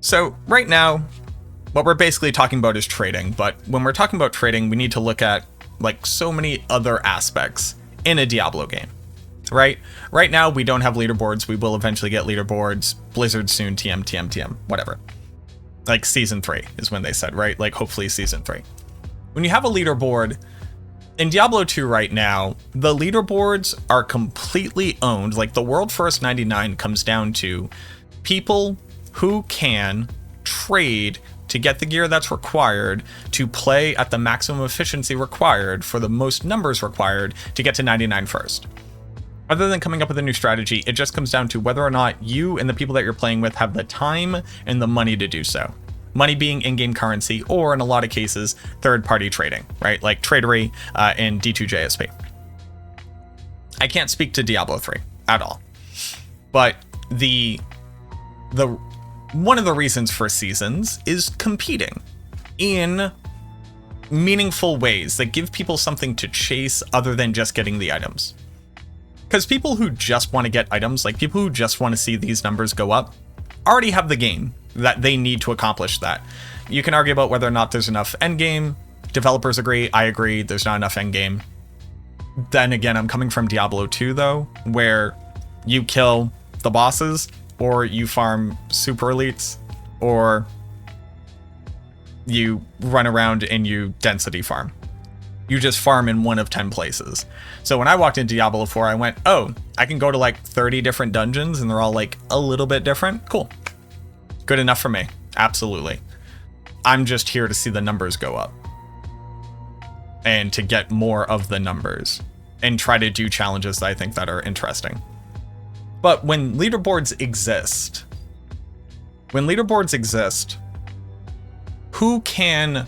So right now, what we're basically talking about is trading, but when we're talking about trading, we need to look at like so many other aspects in a Diablo game, right? Right now, we don't have leaderboards. We will eventually get leaderboards. Blizzard soon, TM, whatever. Like season 3 is when they said, right? Like hopefully season 3. When you have a leaderboard, in Diablo 2 right now, the leaderboards are completely owned. Like the World First 99 comes down to people who can trade to get the gear that's required to play at the maximum efficiency required for the most numbers required to get to 99 first. Other than coming up with a new strategy, it just comes down to whether or not you and the people that you're playing with have the time and the money to do so. Money being in-game currency, or in a lot of cases, third-party trading, right? Like Tradery and D2JSP. I can't speak to Diablo 3 at all. But the one of the reasons for seasons is competing in meaningful ways that give people something to chase other than just getting the items. Because people who just want to get items, like people who just want to see these numbers go up, already have the game that they need to accomplish that. You can argue about whether or not there's enough endgame. Developers agree, I agree, there's not enough endgame. Then again, I'm coming from Diablo 2 though, where you kill the bosses, or you farm super elites, or you run around and you density farm. You just farm in one of 10 places. So when I walked into Diablo 4, I went, oh, I can go to like 30 different dungeons and they're all like a little bit different. Cool. Good enough for me. Absolutely. I'm just here to see the numbers go up and to get more of the numbers and try to do challenges that I think that are interesting. But when leaderboards exist, who can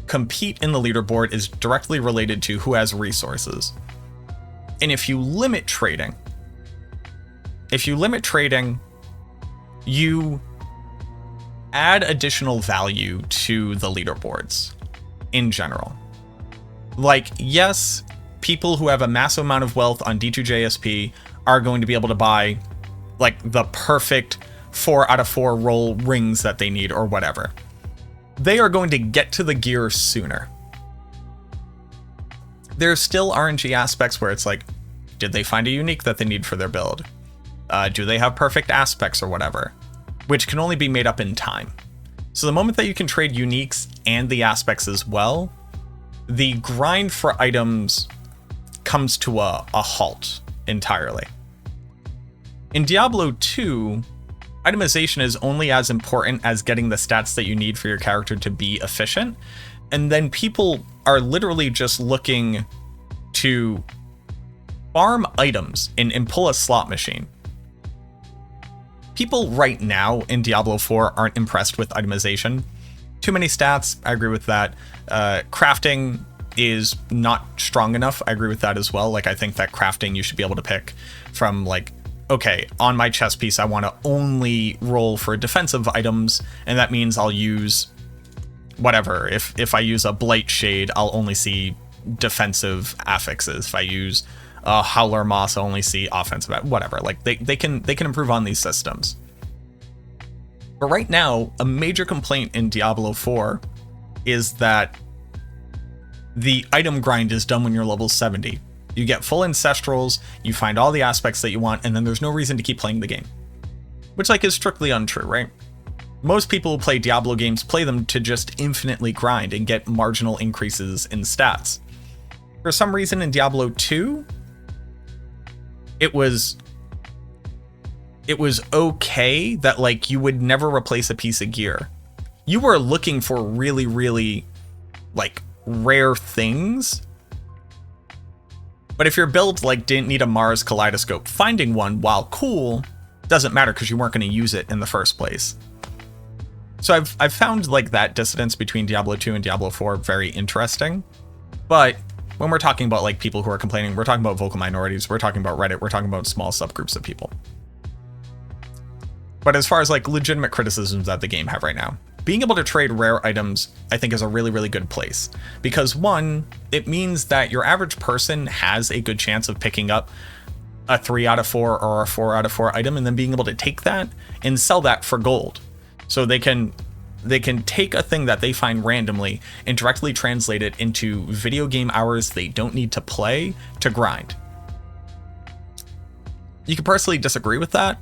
compete in the leaderboard is directly related to who has resources. And if you limit trading, you add additional value to the leaderboards in general. Like, yes, people who have a massive amount of wealth on D2JSP are going to be able to buy like the perfect 4 out of 4 roll rings that they need or whatever. They are going to get to the gear sooner. There's still RNG aspects where it's like, did they find a unique that they need for their build? Do they have perfect aspects or whatever? Which can only be made up in time. So the moment that you can trade uniques and the aspects as well, the grind for items comes to a halt entirely. In Diablo 2, itemization is only as important as getting the stats that you need for your character to be efficient. And then people are literally just looking to farm items and pull a slot machine. People right now in Diablo 4 aren't impressed with itemization. Too many stats, I agree with that. Crafting is not strong enough, I agree with that as well. Like, I think that crafting you should be able to pick from like, okay, on my chest piece, I want to only roll for defensive items, and that means I'll use whatever. If I use a Blight Shade, I'll only see defensive affixes. If I use Howler Moss, I'll only see offensive, whatever. Like, they can improve on these systems. But right now, a major complaint in Diablo 4 is that the item grind is done when you're level 70. You get full ancestrals, you find all the aspects that you want, and then there's no reason to keep playing the game. Which, like, is strictly untrue, right? Most people who play Diablo games play them to just infinitely grind and get marginal increases in stats. For some reason in Diablo 2, it was okay that, like, you would never replace a piece of gear. You were looking for really, really, like, rare things. But if your build like didn't need a Mars kaleidoscope, finding one, while cool, doesn't matter because you weren't going to use it in the first place. So I've found like that dissonance between Diablo 2 and Diablo 4 very interesting. But when we're talking about like people who are complaining, we're talking about vocal minorities, we're talking about Reddit, we're talking about small subgroups of people. But as far as like legitimate criticisms that the game have right now, being able to trade rare items, I think, is a really, really good place. Because one, it means that your average person has a good chance of picking up a 3 out of 4 or a 4 out of 4 item and then being able to take that and sell that for gold. So they can take a thing that they find randomly and directly translate it into video game hours they don't need to play to grind. You can personally disagree with that.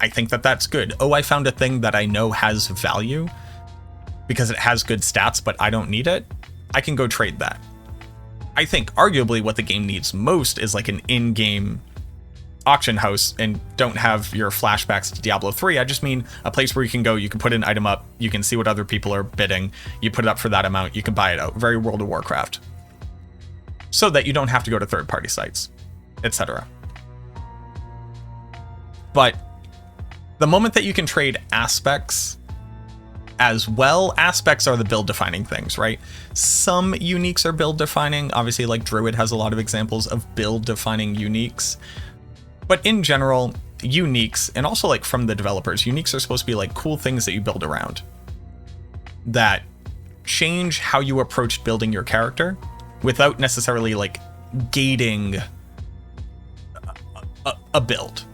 I think that that's good. Oh, I found a thing that I know has value because it has good stats, but I don't need it. I can go trade that. I think arguably what the game needs most is like an in-game auction house, and don't have your flashbacks to Diablo 3. I just mean a place where you can go, you can put an item up, you can see what other people are bidding, you put it up for that amount, you can buy it out. Very World of Warcraft. So that you don't have to go to third-party sites, etc. But the moment that you can trade aspects as well, aspects are the build defining things, right? Some uniques are build defining. Obviously, like Druid has a lot of examples of build defining uniques. But in general, uniques, and also like from the developers, uniques are supposed to be like cool things that you build around that change how you approach building your character without necessarily like gating a build.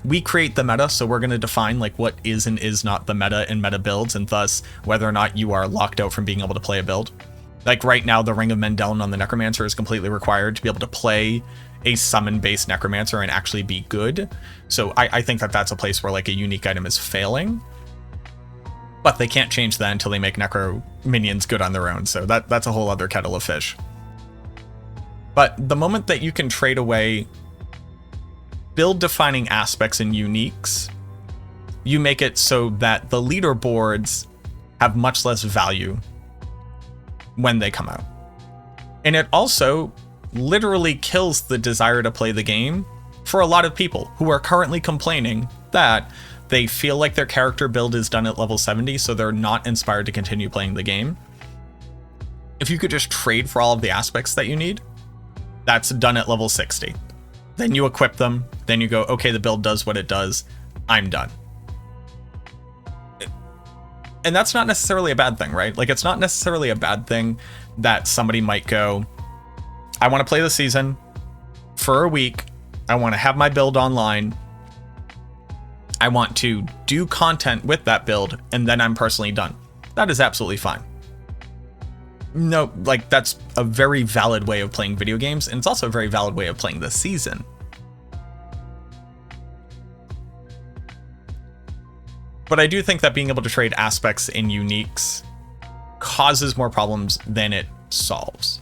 We create the meta, so we're going to define like what is and is not the meta in meta builds, and thus whether or not you are locked out from being able to play a build. Like right now, the Ring of Mendeln on the Necromancer is completely required to be able to play a summon-based Necromancer and actually be good. So I think that that's a place where like a unique item is failing. But they can't change that until they make Necro minions good on their own, so that's a whole other kettle of fish. But the moment that you can trade away build-defining aspects and uniques, you make it so that the leaderboards have much less value when they come out. And it also literally kills the desire to play the game for a lot of people who are currently complaining that they feel like their character build is done at level 70, so they're not inspired to continue playing the game. If you could just trade for all of the aspects that you need, that's done at level 60. Then you equip them, then you go, okay, the build does what it does, I'm done. And that's not necessarily a bad thing, right? Like, it's not necessarily a bad thing that somebody might go, I want to play the season for a week, I want to have my build online, I want to do content with that build, and then I'm personally done. That is absolutely fine. No, like, that's a very valid way of playing video games, and it's also a very valid way of playing the season. But I do think that being able to trade aspects and uniques causes more problems than it solves.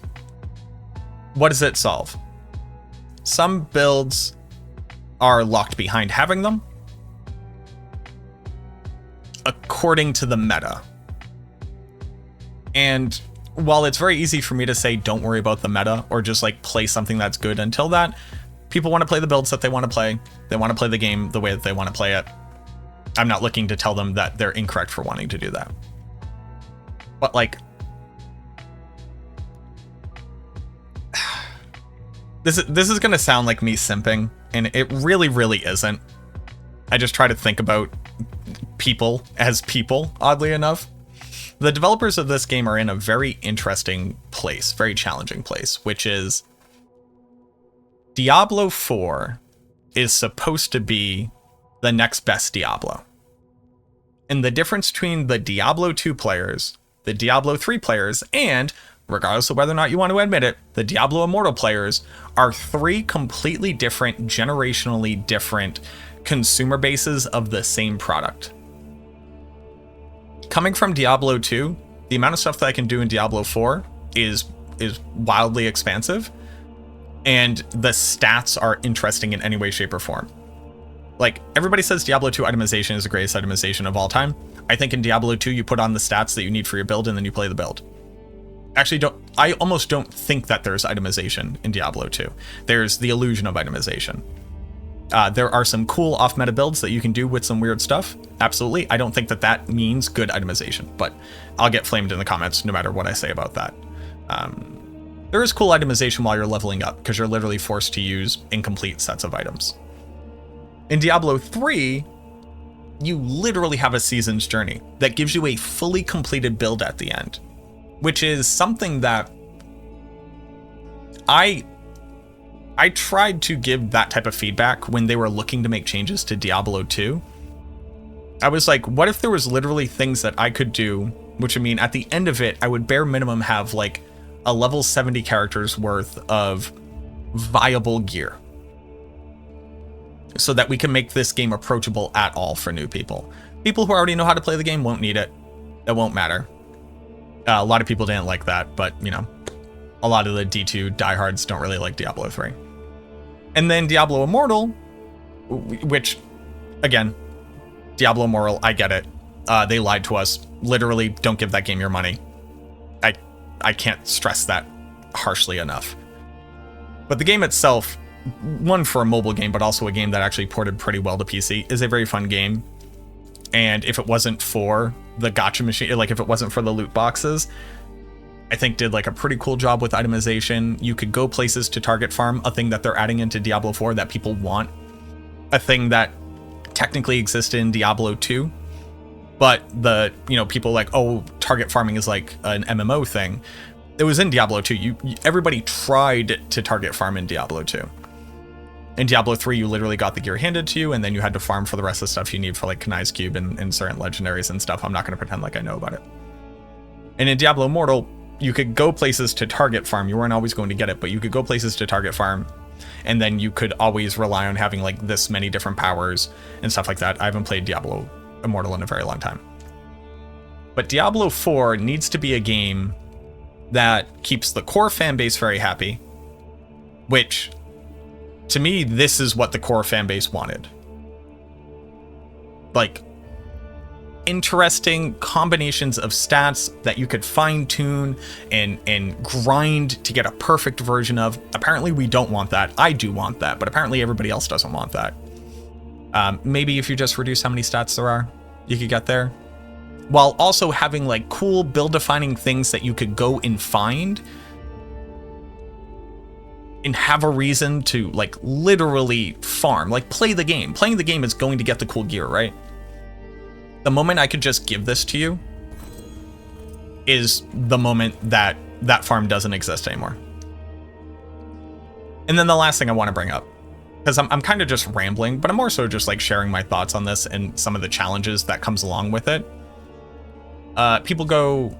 What does it solve? Some builds are locked behind having them according to the meta. And while it's very easy for me to say don't worry about the meta or just like play something that's good until that, people want to play the builds that they want to play. They want to play the game the way that they want to play it. I'm not looking to tell them that they're incorrect for wanting to do that. But like, this is going to sound like me simping, and it really, really isn't. I just try to think about people as people, oddly enough. The developers of this game are in a very interesting place, very challenging place, which is Diablo 4 is supposed to be the next best Diablo. And the difference between the Diablo 2 players, the Diablo 3 players, and, regardless of whether or not you want to admit it, the Diablo Immortal players are three completely different, generationally different consumer bases of the same product. Coming from Diablo 2, the amount of stuff that I can do in Diablo 4 is wildly expansive, and the stats are interesting in any way, shape, or form. Like, everybody says Diablo 2 itemization is the greatest itemization of all time. I think in Diablo 2, you put on the stats that you need for your build, and then you play the build. Actually, I almost don't think that there's itemization in Diablo 2. There's the illusion of itemization. There are some cool off-meta builds that you can do with some weird stuff. Absolutely. I don't think that that means good itemization, but I'll get flamed in the comments no matter what I say about that. There is cool itemization while you're leveling up, because you're literally forced to use incomplete sets of items. In Diablo 3, you literally have a season's journey that gives you a fully completed build at the end, which is something that I tried to give that type of feedback when they were looking to make changes to Diablo 2. I was like, what if there was literally things that I could do, which would mean at the end of it, I would bare minimum have like a level 70 characters worth of viable gear, so that we can make this game approachable at all for new people. People who already know how to play the game won't need it. It won't matter. A lot of people didn't like that, but you know, a lot of the D2 diehards don't really like Diablo 3. And then Diablo Immortal, which, again, Diablo Immortal, I get it. They lied to us. Literally, don't give that game your money. I can't stress that harshly enough. But the game itself, one for a mobile game, but also a game that actually ported pretty well to PC, is a very fun game. And if it wasn't for the gacha machine, like if it wasn't for the loot boxes, I think did like a pretty cool job with itemization. You could go places to target farm, a thing that they're adding into Diablo 4 that people want, a thing that technically existed in Diablo 2, but the, you know, people like, oh, target farming is like an MMO thing. It was in Diablo 2. Everybody tried to target farm in Diablo 2. In Diablo 3, you literally got the gear handed to you, and then you had to farm for the rest of the stuff you need for like Kanai's Cube and certain legendaries and stuff. I'm not going to pretend like I know about it. And in Diablo Immortal, you could go places to target farm. You weren't always going to get it, but you could go places to target farm, and then you could always rely on having like this many different powers and stuff like that. I haven't played Diablo Immortal in a very long time. But Diablo 4 needs to be a game that keeps the core fan base very happy, which, to me, this is what the core fan base wanted. Like, interesting combinations of stats that you could fine-tune and grind to get a perfect version of. Apparently we don't want that. I do want that, but apparently everybody else doesn't want that. Maybe if you just reduce how many stats there are, you could get there. While also having like cool build-defining things that you could go and find and have a reason to like literally farm, like play the game. Playing the game is going to get the cool gear, right? The moment I could just give this to you is the moment that that farm doesn't exist anymore. And then the last thing I want to bring up, because I'm kind of just rambling, but I'm more so just like sharing my thoughts on this and some of the challenges that comes along with it. People go,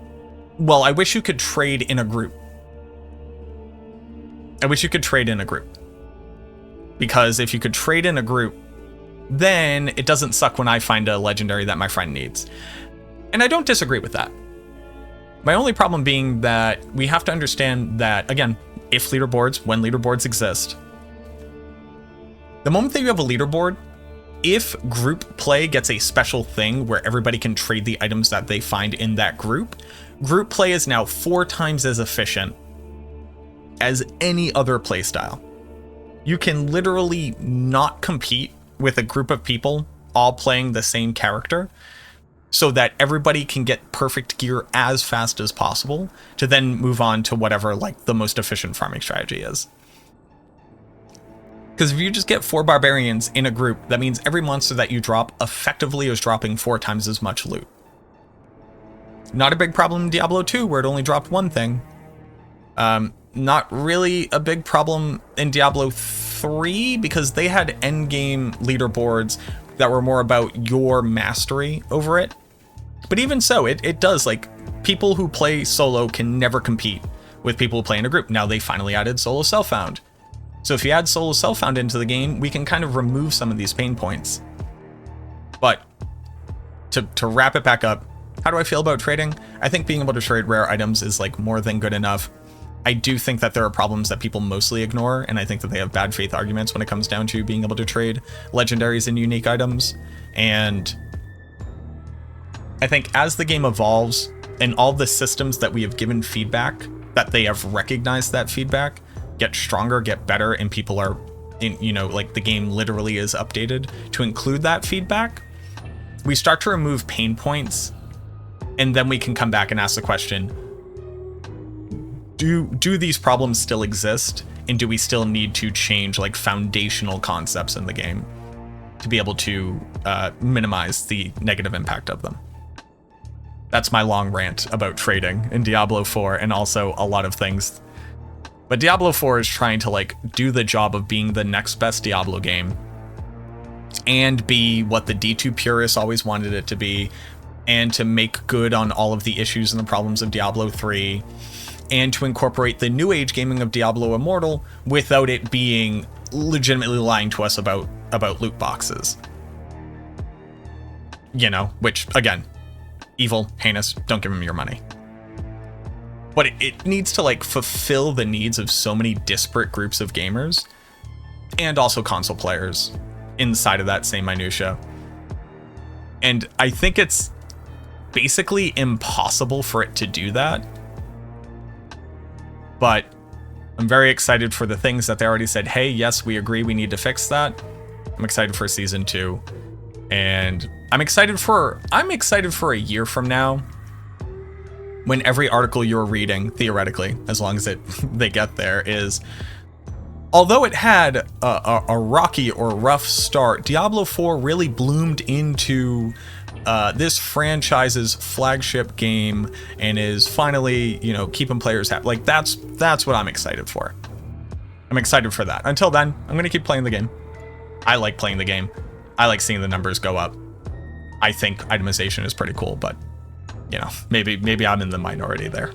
well, I wish you could trade in a group. I wish you could trade in a group. Because if you could trade in a group, then it doesn't suck when I find a legendary that my friend needs. And I don't disagree with that. My only problem being that we have to understand that, again, if leaderboards, when leaderboards exist, the moment that you have a leaderboard, if group play gets a special thing where everybody can trade the items that they find in that group play is now 4 times as efficient as any other play style. You can literally not compete with a group of people all playing the same character so that everybody can get perfect gear as fast as possible to then move on to whatever like the most efficient farming strategy is. Because if you just get 4 barbarians in a group, that means every monster that you drop effectively is dropping 4 times as much loot. Not a big problem in Diablo 2 where it only dropped 1 thing. Not really a big problem in Diablo 3 because they had endgame leaderboards that were more about your mastery over it. But even so, it does, like, people who play solo can never compete with people who play in a group. Now they finally added solo self-found. So if you add solo self-found into the game, we can kind of remove some of these pain points. But to wrap it back up, how do I feel about trading? I think being able to trade rare items is like more than good enough. I do think that there are problems that people mostly ignore, and I think that they have bad faith arguments when it comes down to being able to trade legendaries and unique items. And I think as the game evolves and all the systems that we have given feedback, that they have recognized that feedback, get stronger, get better, and people are, like the game literally is updated to include that feedback, we start to remove pain points, and then we can come back and ask the question, do these problems still exist, and do we still need to change like foundational concepts in the game to be able to minimize the negative impact of them? That's my long rant about trading in Diablo 4 and also a lot of things. But Diablo 4 is trying to like do the job of being the next best Diablo game and be what the D2 purists always wanted it to be, and to make good on all of the issues and the problems of Diablo 3, and to incorporate the new age gaming of Diablo Immortal without it being legitimately lying to us about loot boxes. You know, which, again, evil, heinous, don't give them your money. But it needs to, like, fulfill the needs of so many disparate groups of gamers, and also console players inside of that same minutia. And I think it's basically impossible for it to do that. But I'm very excited for the things that they already said, hey, yes, we agree, we need to fix that. I'm excited for season 2. And I'm excited for a year from now, when every article you're reading, theoretically, as long as they get there, is, although it had a rocky or rough start, Diablo 4 really bloomed into this franchise's flagship game and is finally, you know, keeping players happy. Like, that's what I'm excited for. I'm excited for that. Until then, I'm going to keep playing the game. I like playing the game. I like seeing the numbers go up. I think itemization is pretty cool, but, you know, maybe I'm in the minority there.